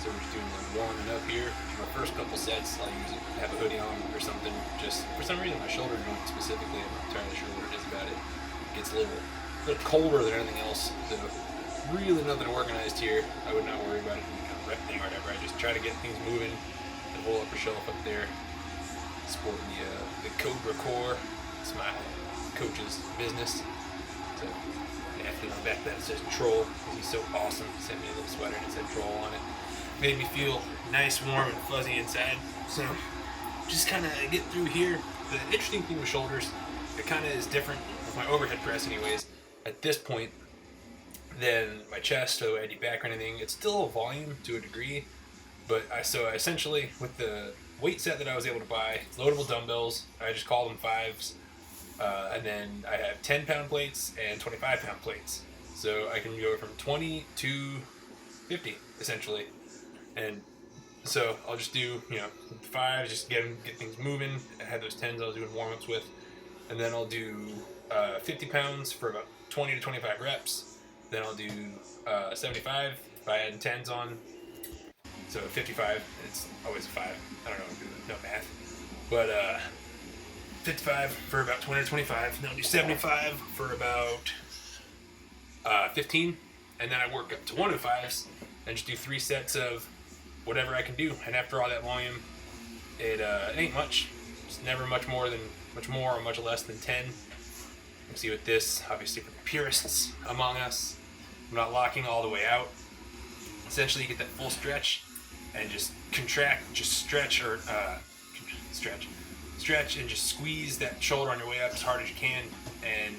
So we're just doing like warming up here. For my first couple sets, I'll have a hoodie on or something. Just for some reason, my shoulder joint specifically, I'm not entirely sure what it is about it. It gets a little colder than anything else. So really nothing organized here. I would not worry about it any kind of rep thing or whatever. I just try to get things moving. The whole upper shelf up there, sporting the Cobra Core. It's my coach's business. So the athlete on the back of that it says Troll because he's so awesome. He sent me a little sweater and it said Troll on it. Made me feel nice, warm, and fuzzy inside. So just kind of get through here. The interesting thing with shoulders, it kind of is different with my overhead press anyways. At this point, than my chest, so I do back or anything. It's still a volume to a degree, but I essentially with the weight set that I was able to buy, loadable dumbbells. I just call them fives. And then I have 10-pound plates and 25-pound plates. So I can go from 20 to 50, essentially. And so I'll just do, fives, just get things moving. I had those 10s I was doing warm-ups with. And then I'll do 50 pounds for about 20 to 25 reps. Then I'll do 75 by adding 10s on. So 55, it's always a 5. I don't know, no math. But 55 for about 20 or 25. Then I'll do 75 for about 15. And then I work up to 105s and just do 3 sets of whatever I can do. And after all that volume, it ain't much. It's never much more or much less than 10. You can see with this, obviously for the purists among us, I'm not locking all the way out. Essentially, you get that full stretch and just contract, just stretch or stretch and just squeeze that shoulder on your way up as hard as you can. And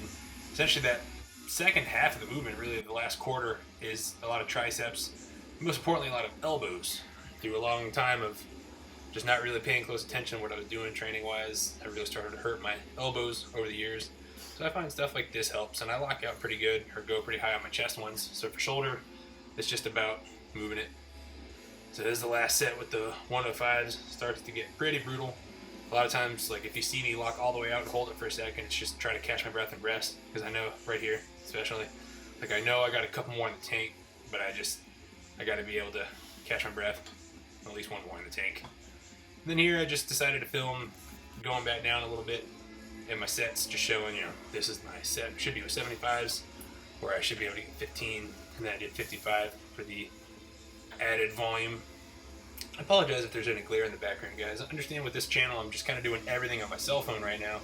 essentially that second half of the movement, really the last quarter, is a lot of triceps, most importantly a lot of elbows. Through a long time of just not really paying close attention to what I was doing training wise, I really started to hurt my elbows over the years. So I find stuff like this helps, and I lock out pretty good or go pretty high on my chest ones. So for shoulder, it's just about moving it. So this is the last set with the 105s. Starts to get pretty brutal. A lot of times, like if you see me lock all the way out and hold it for a second, it's just trying to catch my breath and rest, because I know right here, especially, like I know I got a couple more in the tank, but I got to be able to catch my breath, at least one more in the tank. And then here I just decided to film going back down a little bit, and my sets just showing, this is my set. Should be with 75s, where I should be able to get 15, and then I did 55 for the added volume. I apologize if there's any glare in the background, guys. Understand with this channel, I'm just kind of doing everything on my cell phone right now,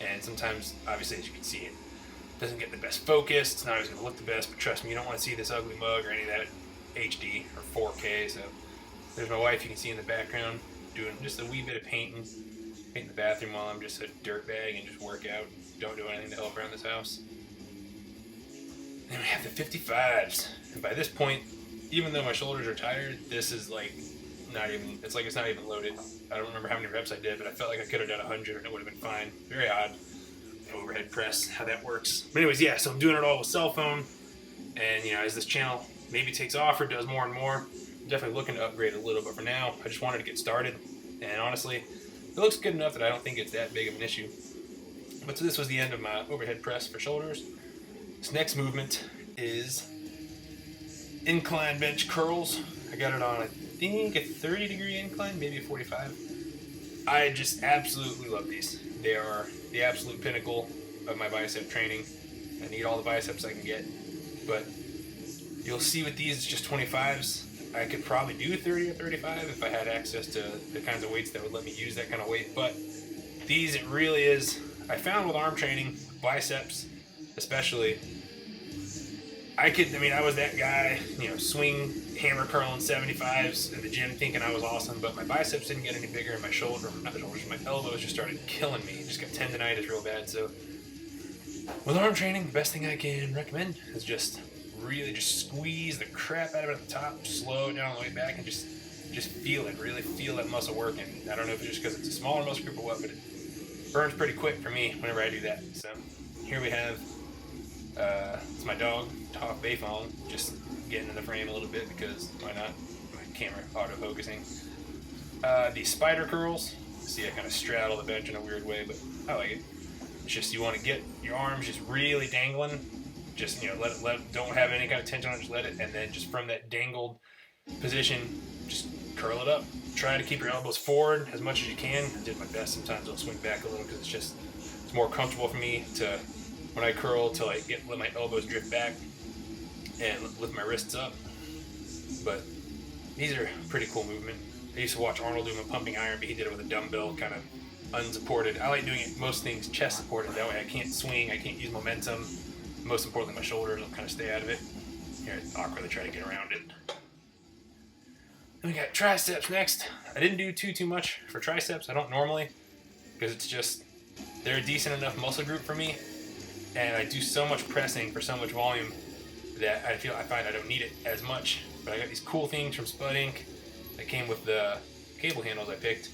and sometimes, obviously, as you can see, it doesn't get the best focus. It's not always going to look the best, but trust me, you don't want to see this ugly mug or any of that HD or 4K. So there's my wife, you can see in the background, doing just a wee bit of painting the bathroom while I'm just a dirtbag and just work out. Don't do anything to help around this house. Then we have the 55s. And by this point, even though my shoulders are tired, this is like it's not even loaded. I don't remember how many reps I did, but I felt like I could have done 100 and it would have been fine. Very odd. Overhead press, how that works. But anyways, yeah, so I'm doing it all with cell phone. And, as this channel maybe takes off or does more and more, I'm definitely looking to upgrade a little. But for now, I just wanted to get started. And honestly, it looks good enough that I don't think it's that big of an issue. But so this was the end of my overhead press for shoulders. This next movement is incline bench curls. I got it on, I think, a 30-degree incline, maybe a 45. I just absolutely love these. They are the absolute pinnacle of my bicep training. I need all the biceps I can get. But you'll see with these, it's just 25s. I could probably do 30 or 35 if I had access to the kinds of weights that would let me use that kind of weight. But these, it really is, I found with arm training, biceps especially, I was that guy, swing, hammer curling 75s in the gym thinking I was awesome, but my biceps didn't get any bigger and my my elbows just started killing me. Just got tendonitis real bad. So with arm training, the best thing I can recommend is just really just squeeze the crap out of it at the top, slow it down all the way back, and just feel it, really feel that muscle working. I don't know if it's just because it's a smaller muscle group or what, but it burns pretty quick for me whenever I do that. So here we have, it's my dog, Talk Bayfong, just getting in the frame a little bit because why not? My camera auto-focusing. The spider curls, see I kind of straddle the bench in a weird way, but I like it. It's just you want to get your arms just really dangling. Just, don't have any kind of tension on it, just let it, and then just from that dangled position, just curl it up. Try to keep your elbows forward as much as you can. I did my best. Sometimes I'll swing back a little because it's more comfortable for me to, when I curl, to like let my elbows drift back and lift my wrists up. But these are pretty cool movement. I used to watch Arnold doing a pumping iron, but he did it with a dumbbell, kind of unsupported. I like doing it, most things chest supported. That way I can't swing, I can't use momentum. Most importantly, my shoulders will kind of stay out of it. Here, I awkwardly try to get around it. And we got triceps next. I didn't do too much for triceps. I don't normally, because it's just, they're a decent enough muscle group for me, and I do so much pressing for so much volume that I find I don't need it as much. But I got these cool things from Spud Inc. that came with the cable handles I picked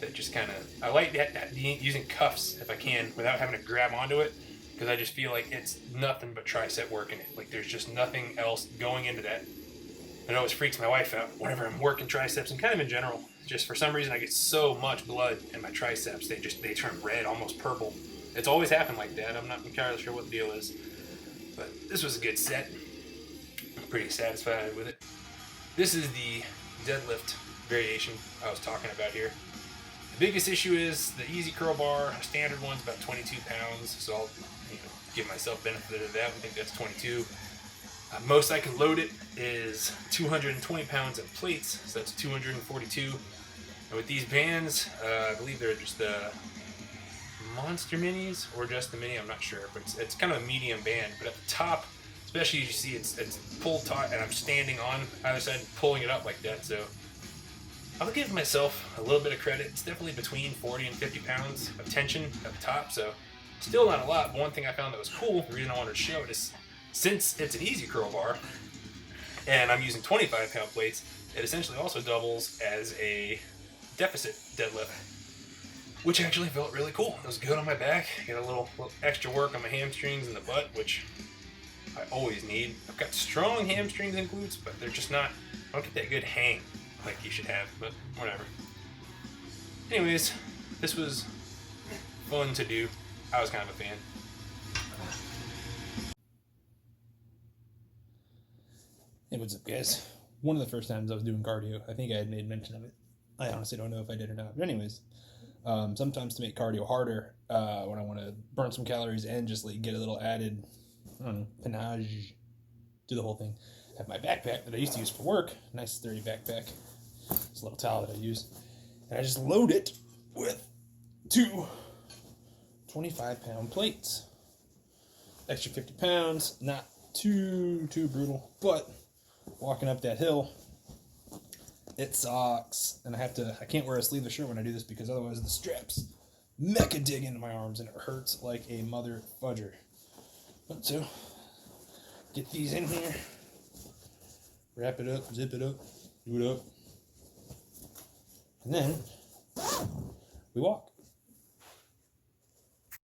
that just kind of, I like using cuffs if I can without having to grab onto it, because I just feel like it's nothing but tricep work in it. Like there's just nothing else going into that. It always freaks my wife out whenever I'm working triceps, and kind of in general. Just for some reason I get so much blood in my triceps, they turn red, almost purple. It's always happened like that. I'm not entirely sure what the deal is. But this was a good set. I'm pretty satisfied with it. This is the deadlift variation I was talking about here. The biggest issue is the easy curl bar. A standard one's about 22 pounds, so I'll give myself benefit of that. I think that's 22. Most I can load it is 220 pounds of plates, so that's 242. And with these bands, I believe they're just the Monster Minis or just the Mini, I'm not sure, but it's kind of a medium band. But at the top, especially as you see, it's pulled taut, and I'm standing on either side, pulling it up like that. So I'll give myself a little bit of credit. It's definitely between 40 and 50 pounds of tension at the top, so still not a lot. But one thing I found that was cool, the reason I wanted to show it is, since it's an easy curl bar and I'm using 25 pound plates, it essentially also doubles as a deficit deadlift, which actually felt really cool. It was good on my back. Got a little extra work on my hamstrings and the butt, which I always need. I've got strong hamstrings and glutes, but they're just not, I don't get that good hang like you should have, but whatever. Anyways, this was fun to do. I was kind of a fan. Hey, what's up, guys? One of the first times I was doing cardio, I think I had made mention of it. I honestly don't know if I did or not. But anyways, sometimes to make cardio harder, when I want to burn some calories and just like get a little added, I don't know, panache, do the whole thing. I have my backpack that I used to use for work, nice sturdy backpack. It's a little towel that I use. And I just load it with 2 25-pound plates. Extra 50 pounds, not too brutal, but walking up that hill, it sucks, and I can't wear a sleeveless shirt when I do this because otherwise the straps mecha dig into my arms and it hurts like a mother fudger. But so, get these in here, wrap it up, zip it up, do it up, and then we walk.